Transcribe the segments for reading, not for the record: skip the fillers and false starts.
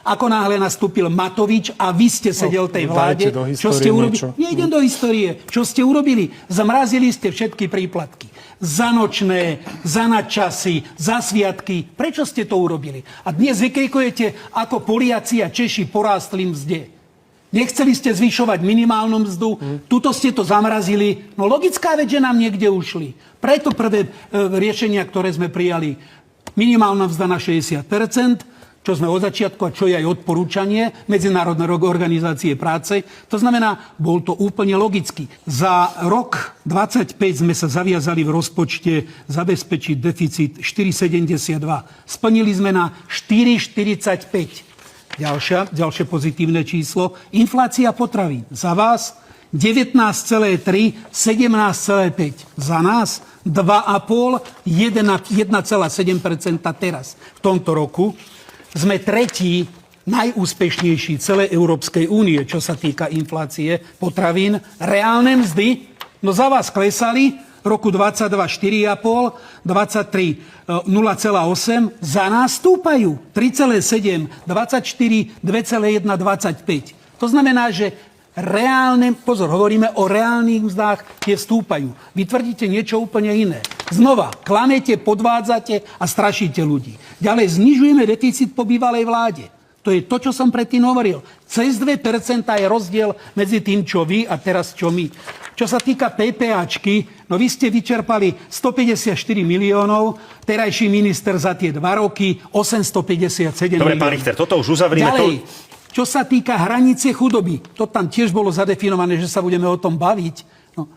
Ako náhle nastúpil Matovič a vy ste sedel v tej vláde, čo ste urobili? Nejdem do histórie. Čo ste urobili? Zamrazili ste všetky príplatky. Za nočné, za nadčasy, za sviatky. Prečo ste to urobili? A dnes vykrikujete, ako Poliaci a Češi porástli mzde. Nechceli ste zvyšovať minimálnu mzdu, tuto ste to zamrazili. No logická vec, že nám niekde ušli. Preto prvé riešenia, ktoré sme prijali, minimálna mzda na 60%, čo sme od začiatku a čo je aj odporúčanie Medzinárodnej organizácie práce. To znamená, bol to úplne logicky. Za rok 25 sme sa zaviazali v rozpočte zabezpečiť deficit 4,72. Splnili sme na 4,45. Ďalšie pozitívne číslo. Inflácia potravín. Za vás 19,3, 17,5. Za nás 2,5, 1,7% teraz. V tomto roku sme tretí najúspešnejší celej Európskej únie, čo sa týka inflácie potravín. Reálne mzdy, no za vás klesali, roku 22 4,5, 23 0,8, za nás stúpajú 3,7, 24 2,1, 25. To znamená, že reálne, pozor, hovoríme o reálnych mzdách, tie vstúpajú. Vy tvrdíte niečo úplne iné. Znova, klamete, podvádzate a strašíte ľudí. Ďalej, znižujeme deficit po bývalej vláde. To je to, čo som predtým hovoril. Cez 2% je rozdiel medzi tým, čo vy a teraz čo my. Čo sa týka PPAčky, no vy ste vyčerpali 154 miliónov, terajší minister za tie 2 roky 857 miliónov. Dobre, pán Richter, toto už uzavrime. Ďalej, čo sa týka hranice chudoby, to tam tiež bolo zadefinované, že sa budeme o tom baviť. No,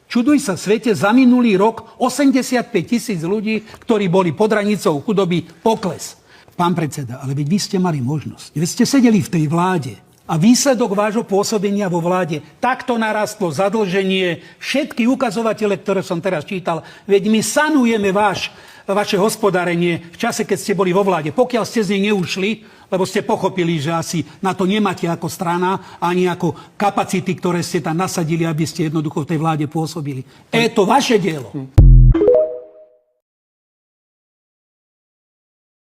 čuduj sa svete, za minulý rok 85 000 ľudí, ktorí boli pod hranicou chudoby, pokles. Pán predseda, ale veď vy ste mali možnosť. Veď ste sedeli v tej vláde a výsledok vášho pôsobenia vo vláde takto narastlo zadlženie, všetky ukazovatele, ktoré som teraz čítal, veď my sanujeme vaše hospodárenie v čase, keď ste boli vo vláde. Pokiaľ ste z nej neušli, lebo ste pochopili, že asi na to nemáte ako strana, ani ako kapacity, ktoré ste tam nasadili, aby ste jednoducho v tej vláde pôsobili. Je to vaše dielo.